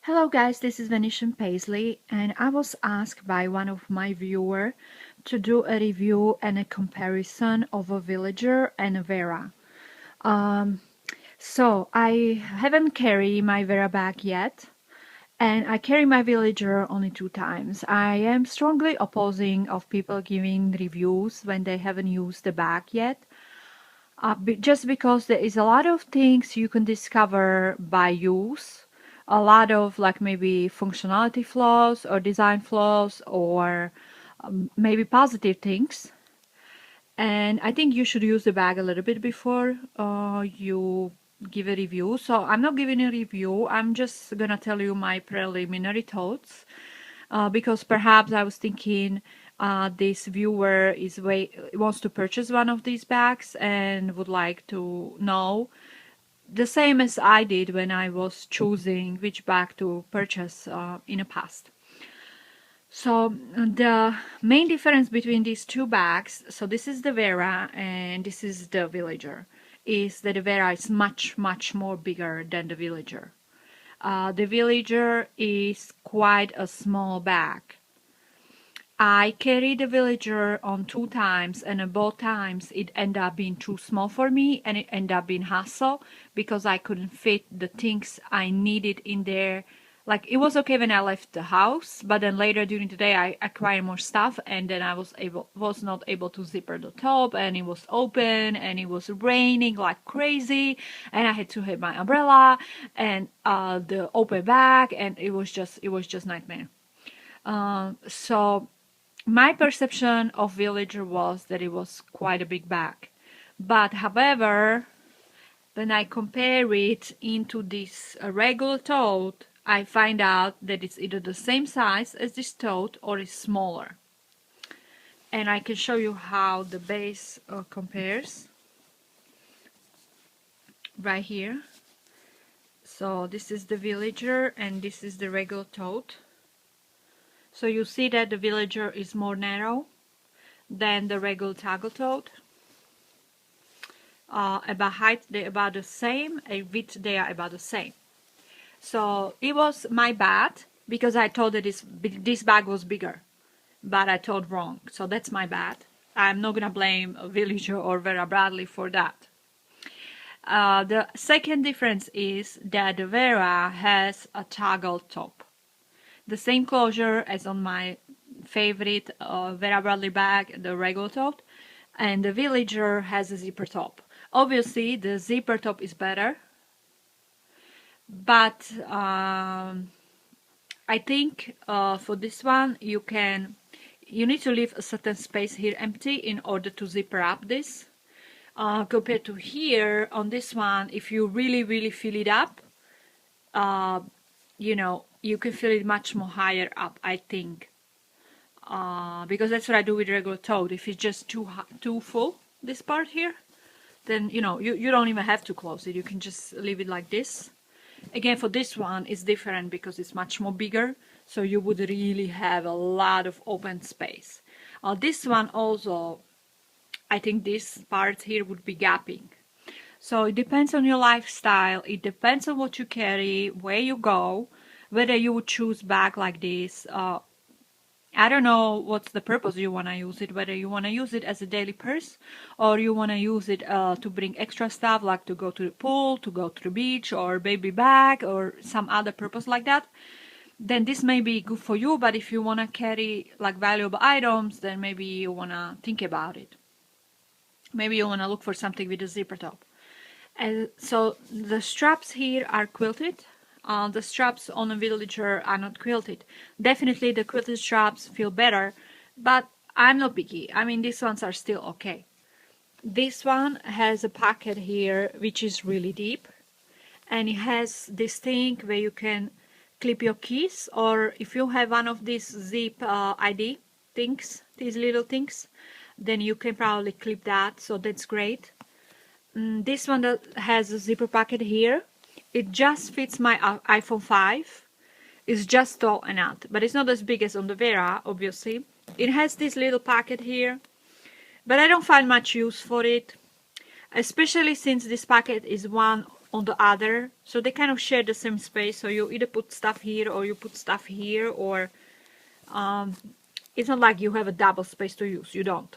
Hello guys, this is Venetian Paisley, and I was asked by one of my viewers to do a review and a comparison of a Villager and a Vera. So I haven't carried my Vera bag yet, and I carry my Villager only 2 times. I am strongly opposing of people giving reviews when they haven't used the bag yet. Just because there is a lot of things you can discover by use, a lot of like maybe functionality flaws or design flaws or maybe positive things. And I think you should use the bag a little bit before you give a review. So I'm not giving a review, I'm just gonna tell you my preliminary thoughts because perhaps I was thinking this viewer wants to purchase one of these bags and would like to know the same as I did when I was choosing which bag to purchase in the past. So the main difference between these two bags, so this is the Vera and this is the Villager, is that the Vera is much more bigger than the Villager. The Villager is quite a small bag. I carried the Villager on 2 times, and both times it ended up being too small for me, and it ended up being hassle because I couldn't fit the things I needed in there. Like, it was okay when I left the house, but then later during the day I acquired more stuff, and then I was not able to zipper the top, and it was open, and it was raining like crazy, and I had to have my umbrella and the open bag, and it was just nightmare. So my perception of Villager was that it was quite a big bag. But however, when I compare it into this regular tote, I find out that it's either the same size as this tote or it's smaller. And I can show you how the base compares right here. So this is the Villager and this is the regular tote. So you see that the Villager is more narrow than the regular toggle tote. About height they're about the same, and width they are about the same. So it was my bad because I thought that this bag was bigger, but I thought wrong. So that's my bad. I'm not gonna blame Villager or Vera Bradley for that. The second difference is that the Vera has a toggle top. The same closure as on my favorite Vera Bradley bag, the regular top, and the Villager has a zipper top. Obviously, the zipper top is better, but I think for this one you need to leave a certain space here empty in order to zipper up this. Compared to here on this one, if you really fill it up, you can fill it much more higher up, I think, because that's what I do with regular tote. If it's just too full, this part here, then you don't even have to close it. You can just leave it like this. Again, for this one it's different because it's much more bigger, so you would really have a lot of open space. This one also, I think this part here would be gapping. So it depends on your lifestyle, it depends on what you carry, where you go, whether you would choose bag like this. I don't know what's the purpose you want to use it, whether you want to use it as a daily purse or you want to use it to bring extra stuff, like to go to the pool, to go to the beach, or baby bag, or some other purpose like that. Then this may be good for you, but if you want to carry like valuable items, then maybe you want to think about it. Maybe you want to look for something with a zipper top. And so the straps here are quilted. The straps on a Villager are not quilted. Definitely the quilted straps feel better, but I'm not picky. I mean, these ones are still okay. This one has a pocket here which is really deep, and it has this thing where you can clip your keys, or if you have one of these zip ID things, these little things, then you can probably clip that, so that's great. This one that has a zipper pocket here, it just fits my iPhone 5. It's just tall enough, but it's not as big as on the Vera, obviously. It has this little pocket here, but I don't find much use for it, especially since this pocket is one on the other, so they kind of share the same space. So you either put stuff here or you put stuff here, or it's not like you have a double space to use. You don't.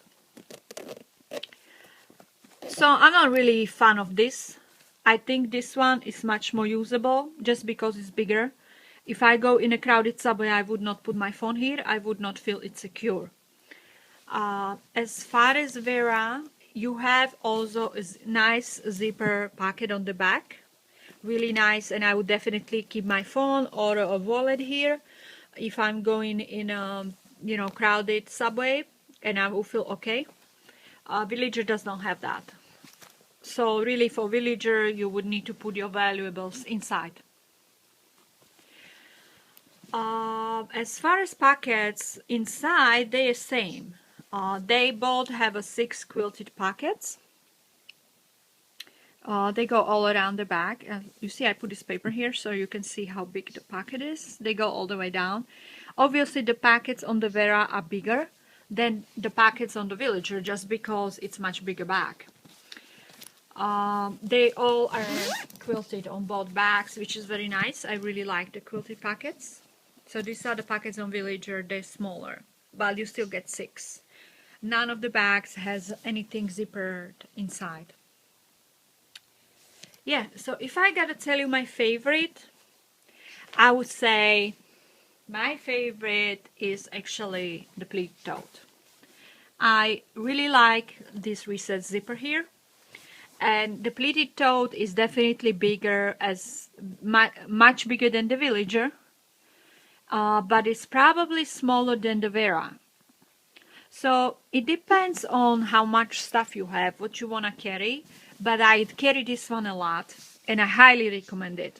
So I'm not really a fan of this. I think this one is much more usable just because it's bigger. If I go in a crowded subway, I would not put my phone here. I would not feel it's secure. As far as Vera, you have also a nice zipper pocket on the back. Really nice, and I would definitely keep my phone or a wallet here if I'm going in a crowded subway, and I will feel okay. Villager does not have that. So really for Villager, you would need to put your valuables inside. As far as pockets, inside they are same. They both have 6 quilted pockets. They go all around the back. You see I put this paper here so you can see how big the pocket is. They go all the way down. Obviously the pockets on the Vera are bigger than the pockets on the Villager just because it's much bigger bag. They all are quilted on both bags, which is very nice. I really like the quilted pockets. So these are the pockets on Villager. They're smaller, but you still get 6. None of the bags has anything zippered inside. Yeah, so if I gotta tell you my favorite, I would say my favorite is actually the pleat tote. I really like this recessed zipper here. And the pleated tote is definitely bigger, much bigger than the Villager, but it's probably smaller than the Vera. So it depends on how much stuff you have, what you want to carry, but I'd carry this one a lot, and I highly recommend it.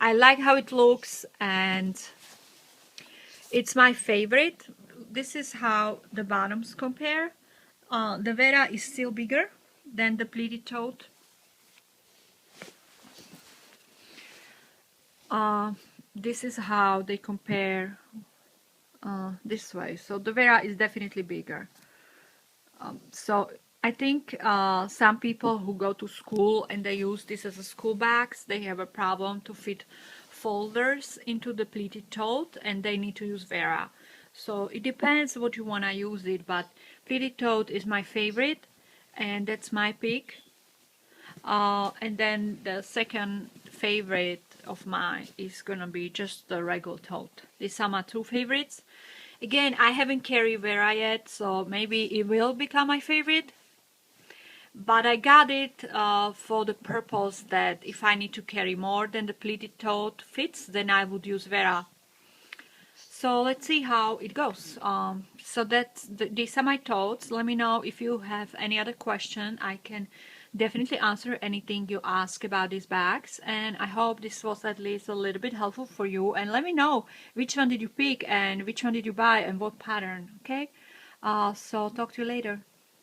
I like how it looks, and it's my favorite. This is how the bottoms compare. The Vera is still bigger than the pleated tote. This is how they compare this way. So the Vera is definitely bigger. So I think some people who go to school and they use this as a school bags, they have a problem to fit folders into the pleated tote, and they need to use Vera. So it depends what you want to use it, but pleated tote is my favorite, and that's my pick. And then the second favorite of mine is gonna be just the regular tote. These are my 2 favorites. Again, I haven't carried Vera yet, so maybe it will become my favorite. But I got it for the purpose that if I need to carry more than the pleated tote fits, then I would use Vera. So let's see how it goes. So these are my totes. Let me know if you have any other question. I can definitely answer anything you ask about these bags, and I hope this was at least a little bit helpful for you. And let me know which one did you pick and which one did you buy and what pattern. Okay, so talk to you later.